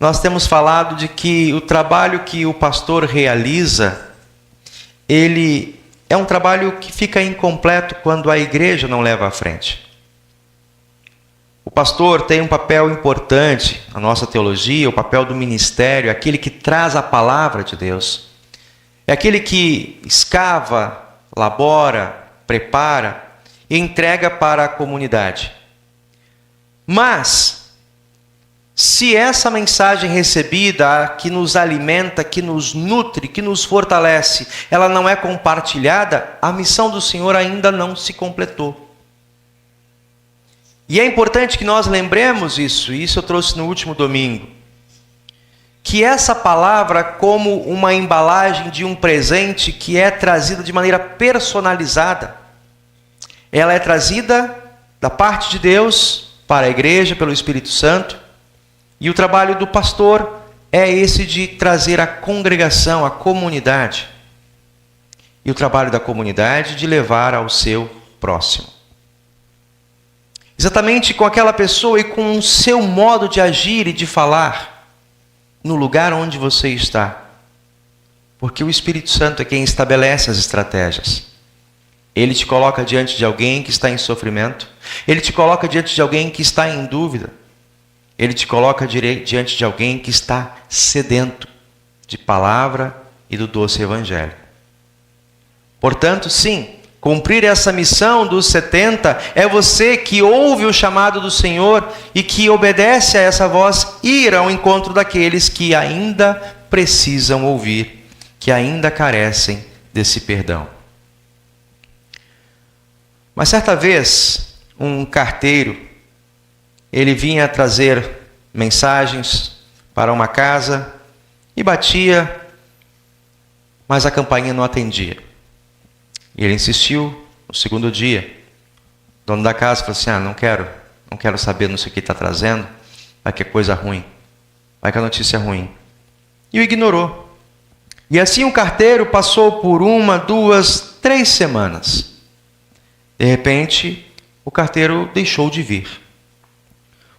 nós temos falado de que o trabalho que o pastor realiza, ele é um trabalho que fica incompleto quando a igreja não leva à frente. O pastor tem um papel importante na nossa teologia, o papel do ministério, aquele que traz a palavra de Deus. É aquele que escava, labora, prepara e entrega para a comunidade. Mas, se essa mensagem recebida, que nos alimenta, que nos nutre, que nos fortalece, ela não é compartilhada, a missão do Senhor ainda não se completou. E é importante que nós lembremos isso eu trouxe no último domingo, que essa palavra, como uma embalagem de um presente que é trazida de maneira personalizada, ela é trazida da parte de Deus para a igreja, pelo Espírito Santo, e o trabalho do pastor é esse de trazer a congregação, a comunidade, e o trabalho da comunidade de levar ao seu próximo. Exatamente com aquela pessoa e com o seu modo de agir e de falar no lugar onde você está. Porque o Espírito Santo é quem estabelece as estratégias. Ele te coloca diante de alguém que está em sofrimento. Ele te coloca diante de alguém que está em dúvida. Ele te coloca diante de alguém que está sedento de palavra e do doce evangelho. Portanto, sim, cumprir essa missão dos 70 é você que ouve o chamado do Senhor e que obedece a essa voz, ir ao encontro daqueles que ainda precisam ouvir, que ainda carecem desse perdão. Mas certa vez, um carteiro, ele vinha trazer mensagens para uma casa e batia, mas a campainha não atendia. E ele insistiu no segundo dia. O dono da casa falou assim, não quero saber, não sei o que está trazendo, vai que é coisa ruim, vai que a notícia é ruim. E o ignorou. E assim o carteiro passou por 1, 2, 3 semanas. De repente, o carteiro deixou de vir.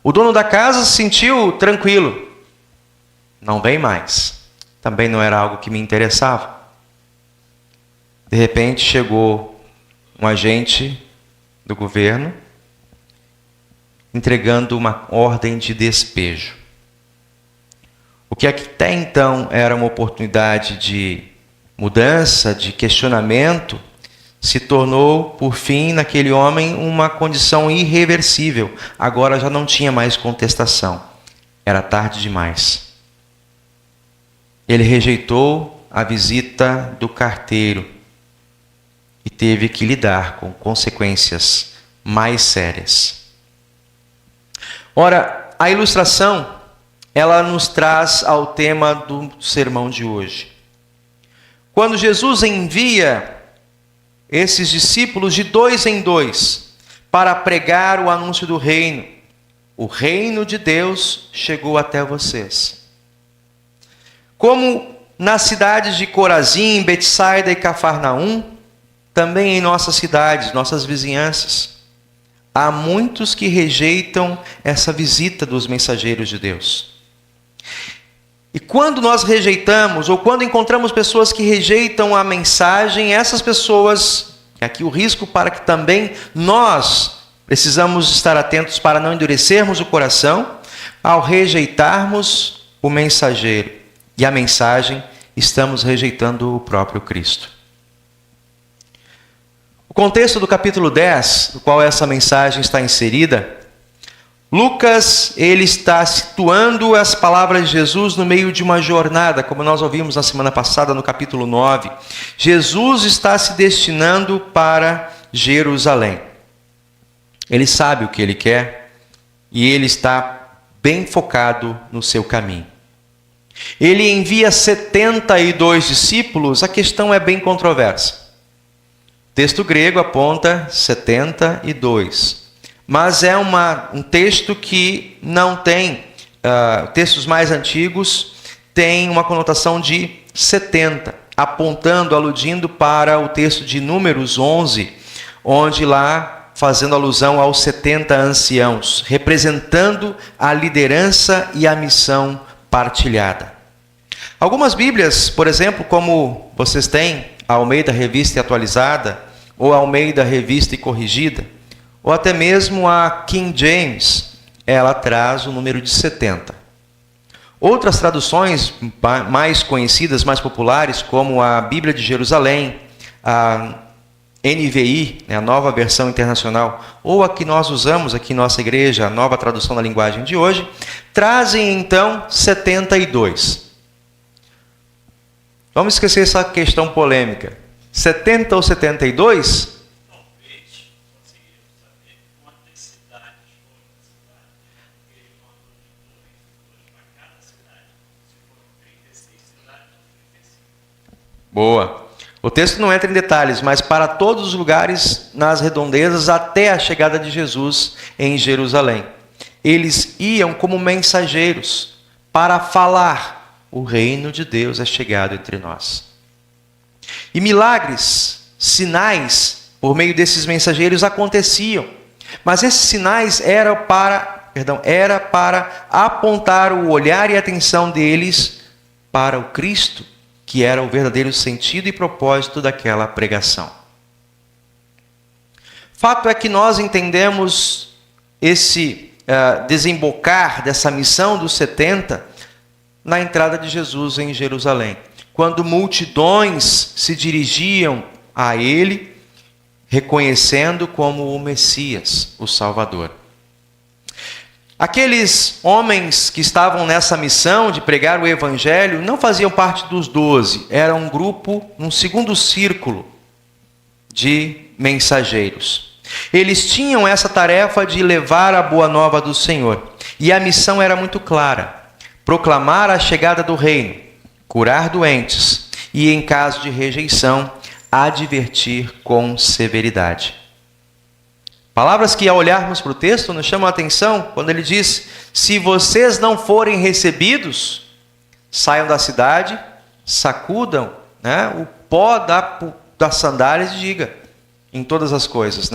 O dono da casa se sentiu tranquilo. Não vem mais. Também não era algo que me interessava. De repente chegou um agente do governo entregando uma ordem de despejo. O que até então era uma oportunidade de mudança, de questionamento, se tornou, por fim, naquele homem, uma condição irreversível. Agora já não tinha mais contestação. Era tarde demais. Ele rejeitou a visita do carteiro e teve que lidar com consequências mais sérias. Ora, a ilustração, ela nos traz ao tema do sermão de hoje. Quando Jesus envia esses discípulos de 2 em 2 para pregar o anúncio do reino, o reino de Deus chegou até vocês. Como nas cidades de Corazim, Betsaida e Cafarnaum, também em nossas cidades, nossas vizinhanças, há muitos que rejeitam essa visita dos mensageiros de Deus. E quando nós rejeitamos, ou quando encontramos pessoas que rejeitam a mensagem, essas pessoas, aqui o risco para que também nós precisamos estar atentos para não endurecermos o coração, ao rejeitarmos o mensageiro e a mensagem, estamos rejeitando o próprio Cristo. O contexto do capítulo 10, no qual essa mensagem está inserida, Lucas, ele está situando as palavras de Jesus no meio de uma jornada, como nós ouvimos na semana passada no capítulo 9. Jesus está se destinando para Jerusalém. Ele sabe o que ele quer e ele está bem focado no seu caminho. Ele envia 72 discípulos, a questão é bem controversa. O texto grego aponta 72, mas é um texto que não tem, textos mais antigos têm uma conotação de 70, apontando, aludindo para o texto de Números 11, onde lá, fazendo alusão aos 70 anciãos, representando a liderança e a missão partilhada. Algumas Bíblias, por exemplo, como vocês têm, a Almeida Revista e Atualizada, ou a Almeida Revista e Corrigida, ou até mesmo a King James, ela traz o número de 70. Outras traduções mais conhecidas, mais populares, como a Bíblia de Jerusalém, a NVI, a Nova Versão Internacional, ou a que nós usamos aqui em nossa igreja, a Nova Tradução da Linguagem de hoje, trazem então 72. Vamos esquecer essa questão polêmica. 70 ou 72? Boa. O texto não entra em detalhes, mas para todos os lugares nas redondezas até a chegada de Jesus em Jerusalém. Eles iam como mensageiros para falar: o reino de Deus é chegado entre nós. E milagres, sinais, por meio desses mensageiros aconteciam. Mas esses sinais era para apontar o olhar e a atenção deles para o Cristo, que era o verdadeiro sentido e propósito daquela pregação. Fato é que nós entendemos esse desembocar dessa missão dos 70 na entrada de Jesus em Jerusalém, quando multidões se dirigiam a ele, reconhecendo como o Messias, o Salvador. Aqueles homens que estavam nessa missão de pregar o Evangelho não faziam parte dos 12, era um grupo, um segundo círculo de mensageiros. Eles tinham essa tarefa de levar a boa nova do Senhor, e a missão era muito clara: proclamar a chegada do reino, curar doentes e, em caso de rejeição, advertir com severidade. Palavras que, ao olharmos para o texto, nos chamam a atenção quando ele diz: se vocês não forem recebidos, saiam da cidade, sacudam o pó das sandálias e diga em todas as coisas,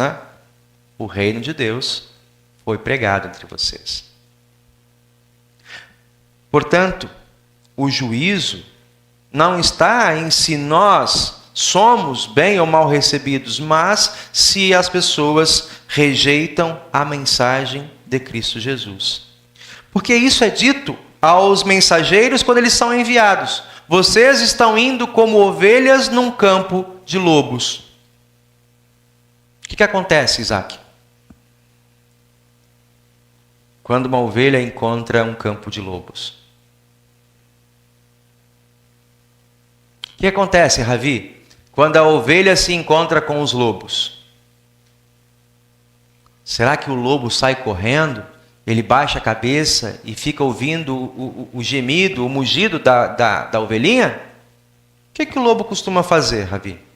o reino de Deus foi pregado entre vocês. Portanto, o juízo não está em se nós somos bem ou mal recebidos, mas se as pessoas rejeitam a mensagem de Cristo Jesus. Porque isso é dito aos mensageiros quando eles são enviados: vocês estão indo como ovelhas num campo de lobos. O que acontece, Isaac? Quando uma ovelha encontra um campo de lobos? O que acontece, Ravi, quando a ovelha se encontra com os lobos? Será que o lobo sai correndo, ele baixa a cabeça e fica ouvindo o gemido, o mugido da ovelhinha? O que o lobo costuma fazer, Ravi?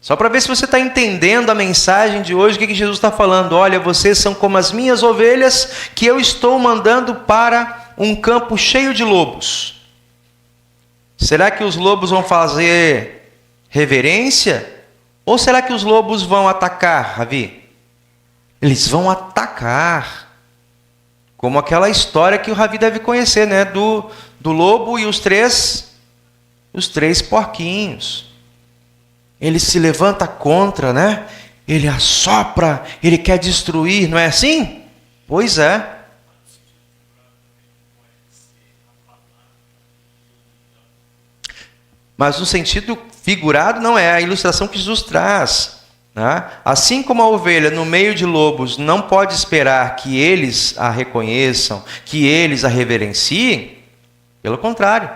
Só para ver se você está entendendo a mensagem de hoje, o que Jesus está falando. Olha, vocês são como as minhas ovelhas que eu estou mandando para um campo cheio de lobos. Será que os lobos vão fazer reverência? Ou será que os lobos vão atacar, Ravi? Eles vão atacar. Como aquela história que o Ravi deve conhecer, do lobo e os três porquinhos. Ele se levanta contra, Ele assopra, ele quer destruir, não é assim? Pois é. Mas no sentido figurado não é a ilustração que Jesus traz. Assim como a ovelha no meio de lobos não pode esperar que eles a reconheçam, que eles a reverenciem, pelo contrário,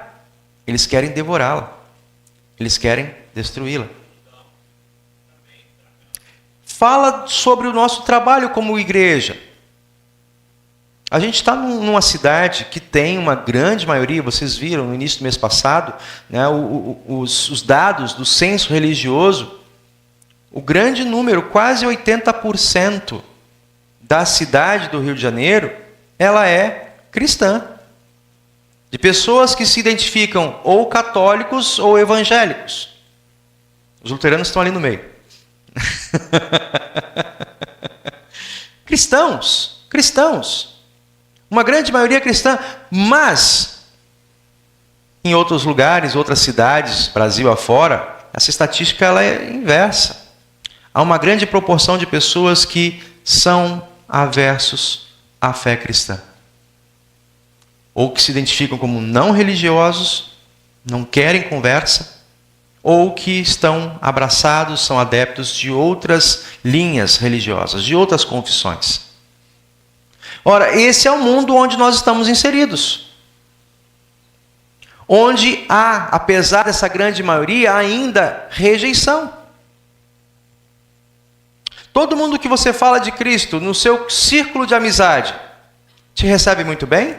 eles querem devorá-la, eles querem destruí-la. Fala sobre o nosso trabalho como igreja. A gente está numa cidade que tem uma grande maioria, vocês viram no início do mês passado, os dados do censo religioso, o grande número, quase 80% da cidade do Rio de Janeiro, ela é cristã. De pessoas que se identificam ou católicos ou evangélicos. Os luteranos estão ali no meio. Cristãos cristãos. Uma grande maioria cristã, mas em outros lugares, outras cidades, Brasil afora, essa estatística ela é inversa. Há uma grande proporção de pessoas que são aversos à fé cristã. Ou que se identificam como não religiosos, não querem conversa, ou que estão abraçados, são adeptos de outras linhas religiosas, de outras confissões. Ora, esse é o mundo onde nós estamos inseridos. Onde há, apesar dessa grande maioria, ainda rejeição. Todo mundo que você fala de Cristo no seu círculo de amizade, te recebe muito bem?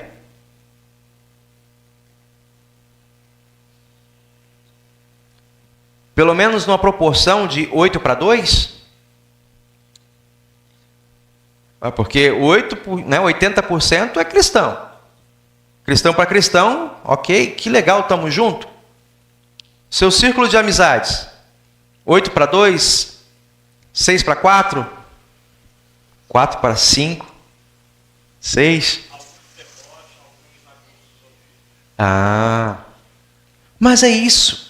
Pelo menos numa proporção de 8:2? Porque 80% é cristão. Cristão para cristão, ok, que legal, estamos juntos. Seu círculo de amizades, 8:2, 6:4, 4:5, 6. Mas é isso.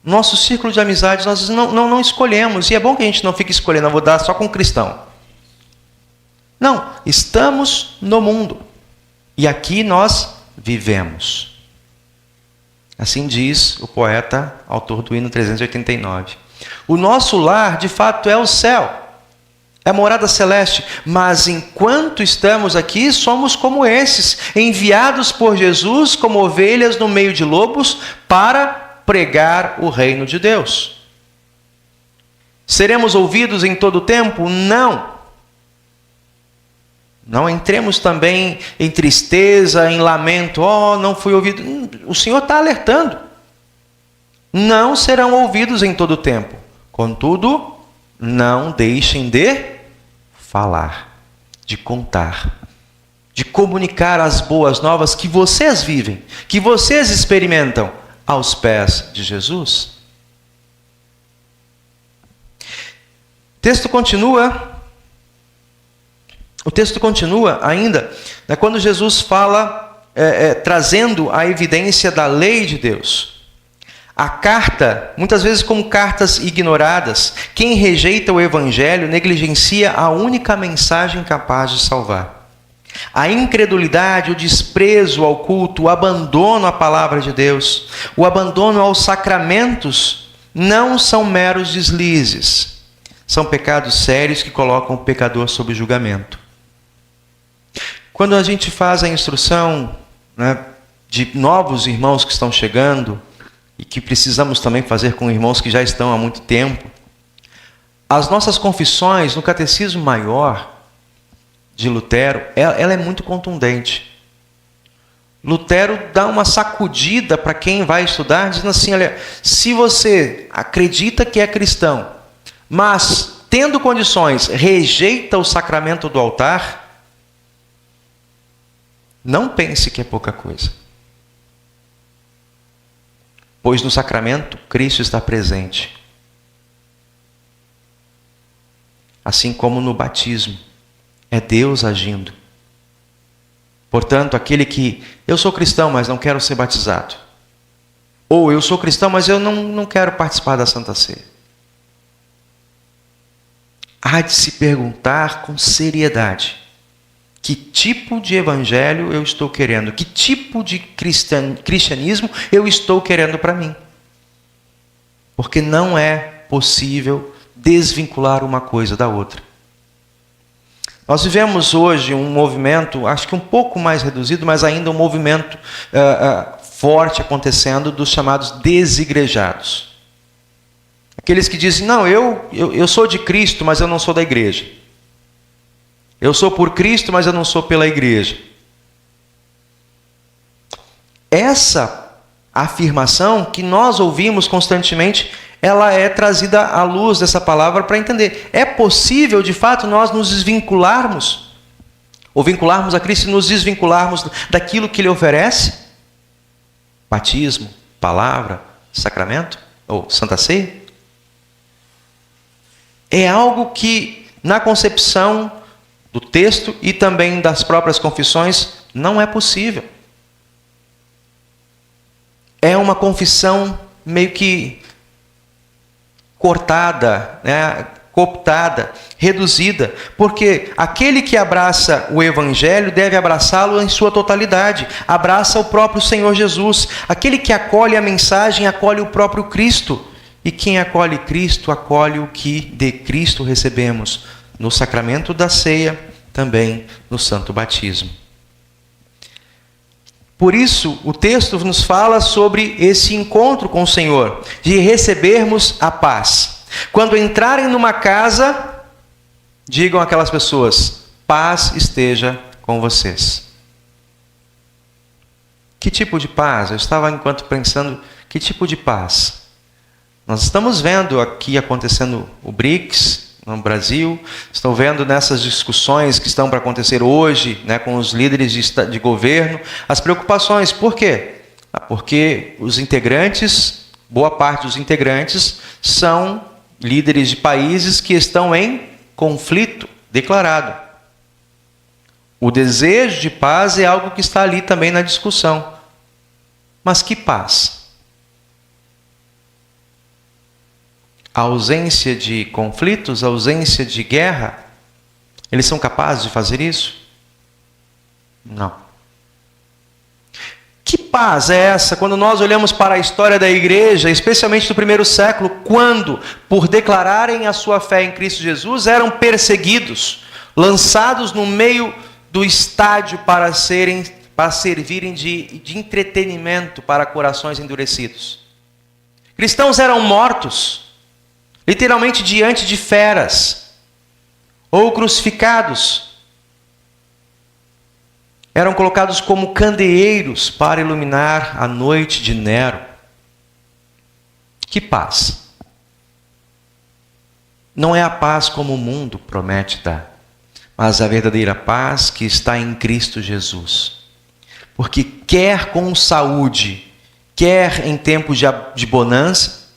Nosso círculo de amizades nós não escolhemos. E é bom que a gente não fique escolhendo, eu vou dar só com cristão. Não, estamos no mundo. E aqui nós vivemos. Assim diz o poeta, autor do hino 389. O nosso lar, de fato, é o céu. É a morada celeste. Mas enquanto estamos aqui, somos como esses, enviados por Jesus como ovelhas no meio de lobos para pregar o reino de Deus. Seremos ouvidos em todo o tempo? Não. Não entremos também em tristeza, em lamento. Oh, não fui ouvido. O Senhor está alertando. Não serão ouvidos em todo o tempo. Contudo, não deixem de falar, de contar, de comunicar as boas novas que vocês vivem, que vocês experimentam aos pés de Jesus. O texto continua ainda, quando Jesus fala, trazendo a evidência da lei de Deus. A carta, muitas vezes como cartas ignoradas, quem rejeita o evangelho negligencia a única mensagem capaz de salvar. A incredulidade, o desprezo ao culto, o abandono à palavra de Deus, o abandono aos sacramentos, não são meros deslizes. São pecados sérios que colocam o pecador sob julgamento. Quando a gente faz a instrução, de novos irmãos que estão chegando, e que precisamos também fazer com irmãos que já estão há muito tempo, as nossas confissões no Catecismo Maior de Lutero, ela é muito contundente. Lutero dá uma sacudida para quem vai estudar, dizendo assim, olha, se você acredita que é cristão, mas, tendo condições, rejeita o sacramento do altar, não pense que é pouca coisa. Pois no sacramento, Cristo está presente. Assim como no batismo, é Deus agindo. Portanto, aquele que, eu sou cristão, mas não quero ser batizado. Ou eu sou cristão, mas eu não quero participar da Santa Ceia. Há de se perguntar com seriedade, que tipo de evangelho eu estou querendo? Que tipo de cristianismo eu estou querendo para mim? Porque não é possível desvincular uma coisa da outra. Nós vivemos hoje um movimento, acho que um pouco mais reduzido, mas ainda um movimento forte acontecendo dos chamados desigrejados. Aqueles que dizem, não, eu sou de Cristo, mas eu não sou da igreja. Eu sou por Cristo, mas eu não sou pela igreja. Essa afirmação que nós ouvimos constantemente, ela é trazida à luz dessa palavra para entender. É possível, de fato, nós nos desvincularmos, ou vincularmos a Cristo e nos desvincularmos daquilo que Ele oferece? Batismo, palavra, sacramento, ou Santa Ceia? É algo que, na concepção do texto e também das próprias confissões, não é possível. É uma confissão meio que cortada, né? Cooptada, reduzida, porque aquele que abraça o Evangelho deve abraçá-lo em sua totalidade, abraça o próprio Senhor Jesus. Aquele que acolhe a mensagem, acolhe o próprio Cristo, e quem acolhe Cristo, acolhe o que de Cristo recebemos, no sacramento da ceia, também no santo batismo. Por isso, o texto nos fala sobre esse encontro com o Senhor, de recebermos a paz. Quando entrarem numa casa, digam àquelas pessoas: paz esteja com vocês. Que tipo de paz? Eu estava enquanto pensando, que tipo de paz? Nós estamos vendo aqui acontecendo o BRICS no Brasil, estão vendo nessas discussões que estão para acontecer hoje, né, com os líderes de governo, as preocupações. Por quê? Porque os integrantes, boa parte dos integrantes, são líderes de países que estão em conflito declarado. O desejo de paz é algo que está ali também na discussão. Mas que paz? A ausência de conflitos, a ausência de guerra, eles são capazes de fazer isso? Não. Que paz é essa quando nós olhamos para a história da igreja, especialmente do primeiro século, quando, por declararem a sua fé em Cristo Jesus, eram perseguidos, lançados no meio do estádio para servirem de entretenimento para corações endurecidos. Cristãos eram mortos, literalmente diante de feras, ou crucificados. Eram colocados como candeeiros para iluminar a noite de Nero. Que paz! Não é a paz como o mundo promete dar, mas a verdadeira paz que está em Cristo Jesus. Porque quer com saúde, quer em tempo de bonança,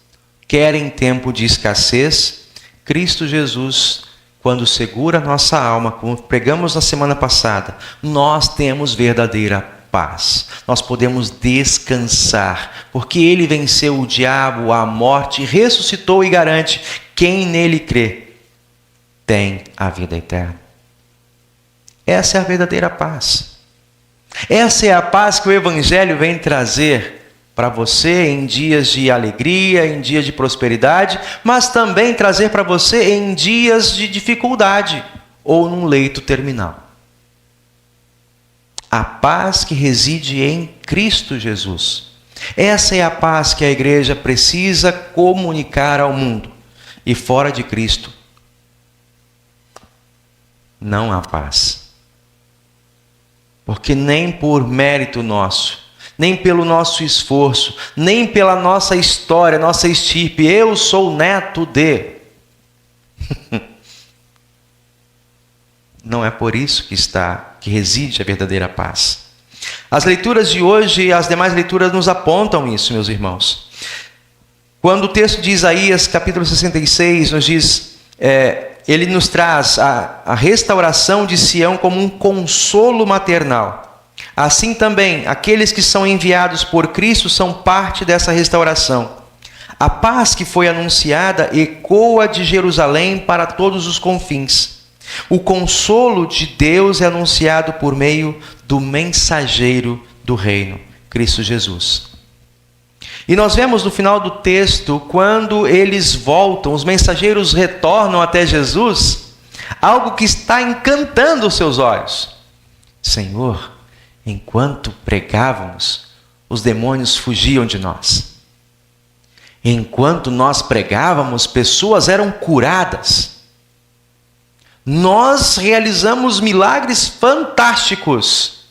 quer em tempo de escassez, Cristo Jesus, quando segura a nossa alma, como pregamos na semana passada, nós temos verdadeira paz. Nós podemos descansar, porque Ele venceu o diabo, a morte, ressuscitou e garante: quem nele crê tem a vida eterna. Essa é a verdadeira paz. Essa é a paz que o Evangelho vem trazer para você em dias de alegria, em dias de prosperidade, mas também trazer para você em dias de dificuldade ou num leito terminal. A paz que reside em Cristo Jesus. Essa é a paz que a igreja precisa comunicar ao mundo. E fora de Cristo, não há paz. Porque nem por mérito nosso, nem pelo nosso esforço, nem pela nossa história, nossa estirpe, eu sou neto de. Não é por isso que reside a verdadeira paz. As leituras de hoje e as demais leituras nos apontam isso, meus irmãos. Quando o texto de Isaías, capítulo 66, nos diz, ele nos traz a restauração de Sião como um consolo maternal. Assim também, aqueles que são enviados por Cristo são parte dessa restauração. A paz que foi anunciada ecoa de Jerusalém para todos os confins. O consolo de Deus é anunciado por meio do mensageiro do reino, Cristo Jesus. E nós vemos no final do texto, quando eles voltam, os mensageiros retornam até Jesus, algo que está encantando os seus olhos. Senhor, enquanto pregávamos, os demônios fugiam de nós. Enquanto nós pregávamos, pessoas eram curadas. Nós realizamos milagres fantásticos.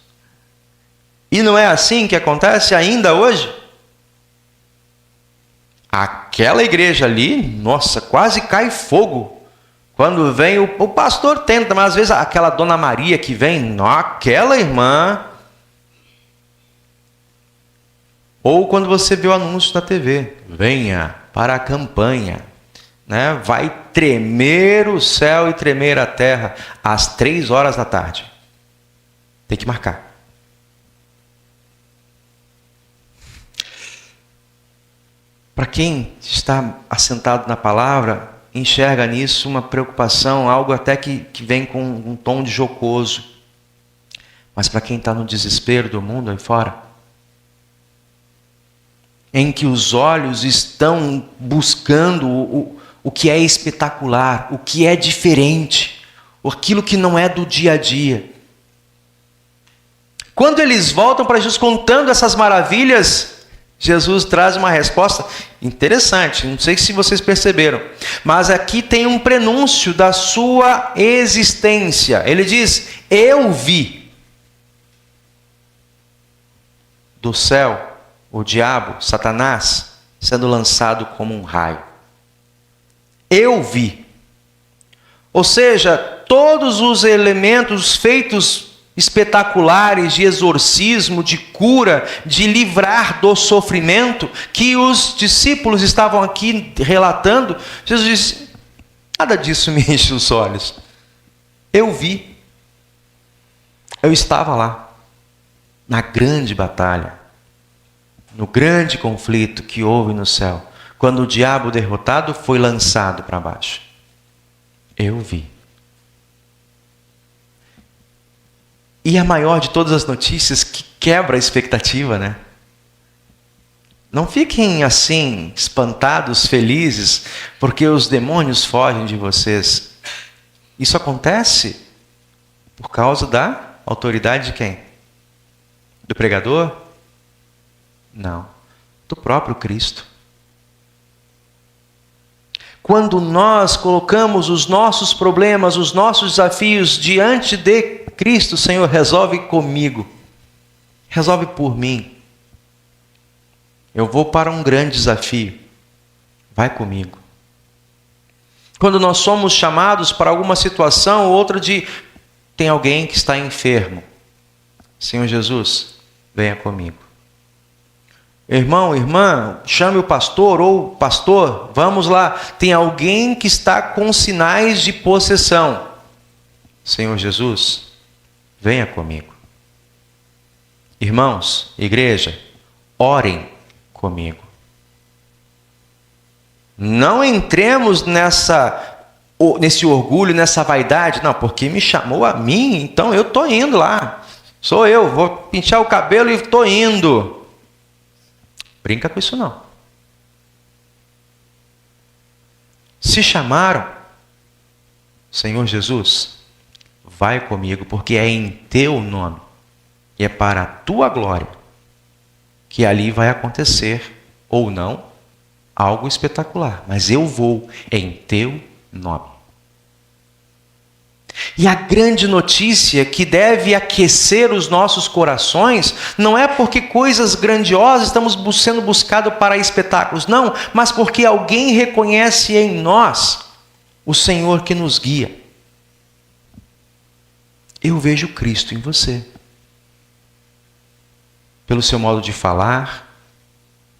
E não é assim que acontece ainda hoje? Aquela igreja ali, nossa, quase cai fogo. Quando vem, o pastor tenta, mas às vezes aquela Dona Maria que vem, aquela irmã. Ou quando você vê o anúncio na TV, venha para a campanha. né? Vai tremer o céu e tremer a terra às 3 horas da tarde. Tem que marcar. Para quem está assentado na palavra, enxerga nisso uma preocupação, algo até que vem com um tom de jocoso. Mas para quem está no desespero do mundo aí fora, em que os olhos estão buscando o que é espetacular, o que é diferente, aquilo que não é do dia a dia. Quando eles voltam para Jesus contando essas maravilhas, Jesus traz uma resposta interessante, não sei se vocês perceberam, mas aqui tem um prenúncio da sua existência. Ele diz: eu vi do céu o diabo, Satanás, sendo lançado como um raio. Eu vi. Ou seja, todos os elementos feitos espetaculares de exorcismo, de cura, de livrar do sofrimento, que os discípulos estavam aqui relatando, Jesus disse: nada disso me enche os olhos. Eu vi. Eu estava lá, na grande batalha, no grande conflito que houve no céu, quando o diabo derrotado foi lançado para baixo. Eu vi. E a maior de todas as notícias, que quebra a expectativa, né? Não fiquem assim, espantados, felizes, porque os demônios fogem de vocês. Isso acontece por causa da autoridade de quem? Do pregador? Não, do próprio Cristo. Quando nós colocamos os nossos problemas, os nossos desafios diante de Cristo, Senhor, resolve comigo, resolve por mim. Eu vou para um grande desafio, vai comigo. Quando nós somos chamados para alguma situação ou outra tem alguém que está enfermo, Senhor Jesus, venha comigo. Irmão, irmã, chame o pastor ou pastor, vamos lá, tem alguém que está com sinais de possessão. Senhor Jesus, venha comigo. Irmãos, igreja, orem comigo. Não entremos nesse orgulho, nessa vaidade. Não, porque me chamou a mim, então eu estou indo lá. Sou eu, vou pintar o cabelo e estou indo. Brinca com isso não. Se chamaram, Senhor Jesus, vai comigo, porque é em teu nome e é para a tua glória que ali vai acontecer, ou não, algo espetacular. Mas eu vou em teu nome. E a grande notícia que deve aquecer os nossos corações não é porque coisas grandiosas estamos sendo buscados para espetáculos, não, mas porque alguém reconhece em nós o Senhor que nos guia. Eu vejo Cristo em você. Pelo seu modo de falar,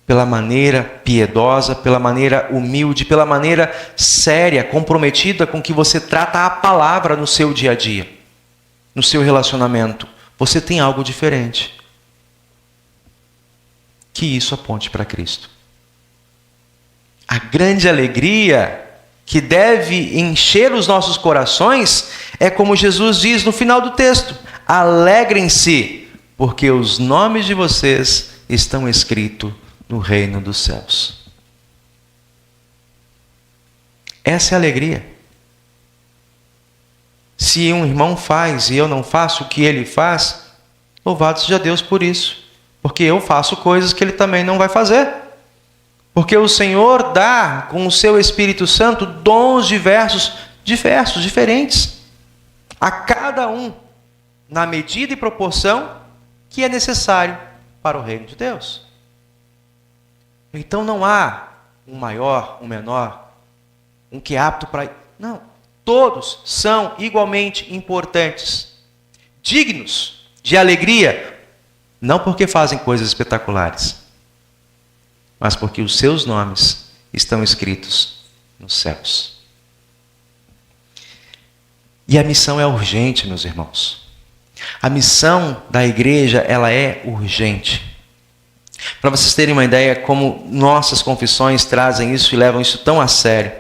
pela maneira piedosa, pela maneira humilde, pela maneira séria, comprometida com que você trata a palavra no seu dia a dia, no seu relacionamento. Você tem algo diferente. Que isso aponte para Cristo. A grande alegria que deve encher os nossos corações é como Jesus diz no final do texto: alegrem-se, porque os nomes de vocês estão escritos no reino dos céus. Essa é a alegria. Se um irmão faz e eu não faço o que ele faz, louvado seja Deus por isso, porque eu faço coisas que ele também não vai fazer. Porque o Senhor dá com o seu Espírito Santo dons diversos, diferentes, a cada um, na medida e proporção que é necessário para o reino de Deus. Então não há um maior, um menor, um que é apto para... Não, todos são igualmente importantes, dignos de alegria, não porque fazem coisas espetaculares, mas porque os seus nomes estão escritos nos céus. E a missão é urgente, meus irmãos. A missão da igreja, ela é urgente. Para vocês terem uma ideia como nossas confissões trazem isso e levam isso tão a sério.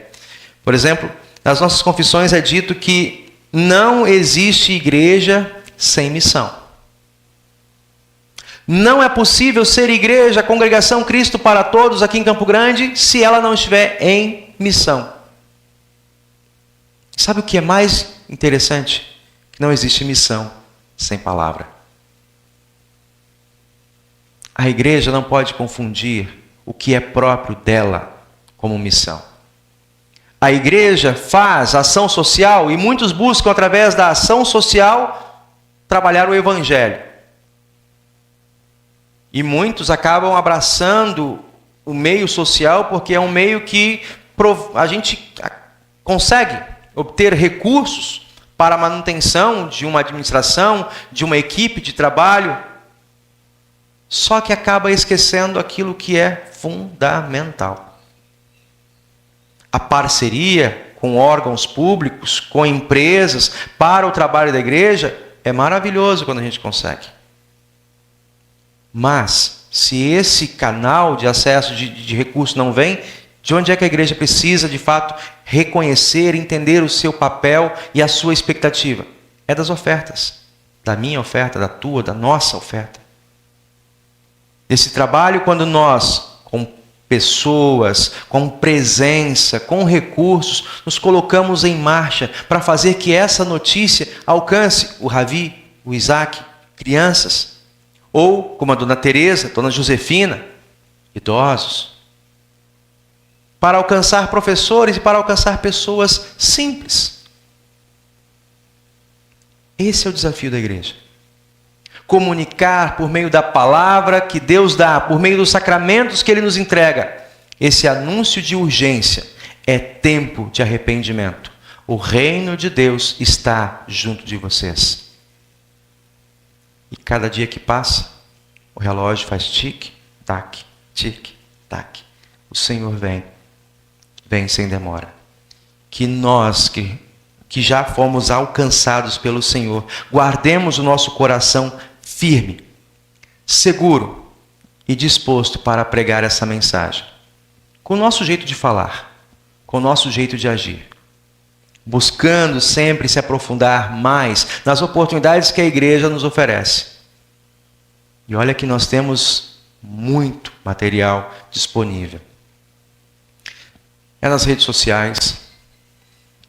Por exemplo, nas nossas confissões é dito que não existe igreja sem missão. Não é possível ser igreja, congregação Cristo para Todos aqui em Campo Grande, se ela não estiver em missão. Sabe o que é mais interessante? Que não existe missão sem palavra. A igreja não pode confundir o que é próprio dela como missão. A igreja faz ação social e muitos buscam, através da ação social, trabalhar o evangelho. E muitos acabam abraçando o meio social porque é um meio que a gente consegue obter recursos para a manutenção de uma administração, de uma equipe de trabalho, só que acaba esquecendo aquilo que é fundamental. A parceria com órgãos públicos, com empresas, para o trabalho da igreja, é maravilhoso quando a gente consegue. Mas, se esse canal de acesso de recursos não vem, de onde é que a igreja precisa, de fato, reconhecer, entender o seu papel e a sua expectativa? É das ofertas. Da minha oferta, da tua, da nossa oferta. Esse trabalho, quando nós, com pessoas, com presença, com recursos, nos colocamos em marcha para fazer que essa notícia alcance o Ravi, o Isaac, crianças, ou como a dona Teresa, dona Josefina, idosos, para alcançar professores e para alcançar pessoas simples. Esse é o desafio da igreja. Comunicar por meio da palavra que Deus dá, por meio dos sacramentos que Ele nos entrega. Esse anúncio de urgência é tempo de arrependimento. O reino de Deus está junto de vocês. E cada dia que passa, o relógio faz tic-tac, tic-tac. O Senhor vem sem demora. Que nós que já fomos alcançados pelo Senhor, guardemos o nosso coração firme, seguro e disposto para pregar essa mensagem. Com o nosso jeito de falar, com o nosso jeito de agir. Buscando sempre se aprofundar mais nas oportunidades que a igreja nos oferece. E olha que nós temos muito material disponível. É nas redes sociais.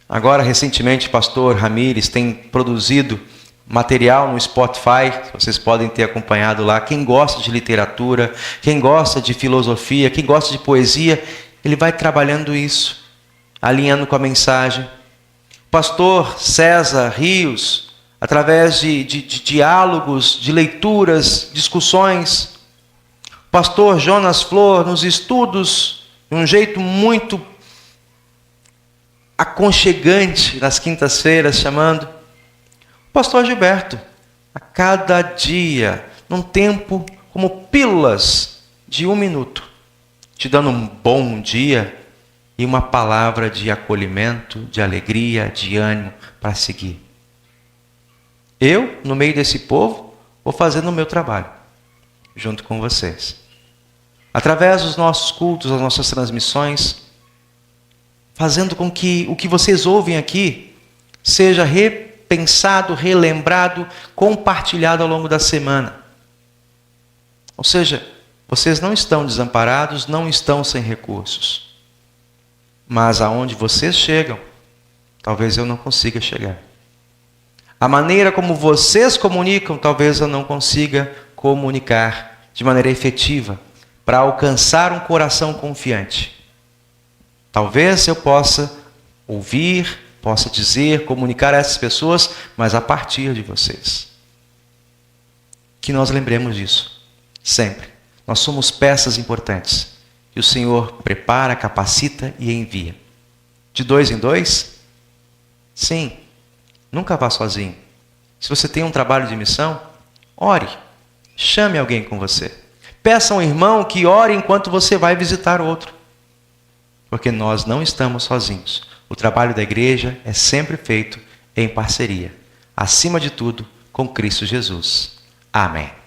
Agora, recentemente, o pastor Ramires tem produzido material no Spotify, vocês podem ter acompanhado lá. Quem gosta de literatura, quem gosta de filosofia, quem gosta de poesia, ele vai trabalhando isso, alinhando com a mensagem. Pastor César Rios, através de diálogos, de leituras, discussões. Pastor Jonas Flor, nos estudos, de um jeito muito aconchegante, nas quintas-feiras, chamando. Pastor Gilberto, a cada dia, num tempo como pílulas de 1 minuto, te dando um bom dia e uma palavra de acolhimento, de alegria, de ânimo para seguir. Eu, no meio desse povo, vou fazendo o meu trabalho, junto com vocês. Através dos nossos cultos, das nossas transmissões, fazendo com que o que vocês ouvem aqui seja repensado, relembrado, compartilhado ao longo da semana. Ou seja, vocês não estão desamparados, não estão sem recursos. Mas aonde vocês chegam, talvez eu não consiga chegar. A maneira como vocês comunicam, talvez eu não consiga comunicar de maneira efetiva para alcançar um coração confiante. Talvez eu possa ouvir, possa dizer, comunicar a essas pessoas, mas a partir de vocês. Que nós lembremos disso, sempre. Nós somos peças importantes. Que o Senhor prepara, capacita e envia. De 2 em 2? Sim. Nunca vá sozinho. Se você tem um trabalho de missão, ore. Chame alguém com você. Peça a um irmão que ore enquanto você vai visitar outro. porque nós não estamos sozinhos. O trabalho da igreja é sempre feito em parceria, acima de tudo, com Cristo Jesus. Amém.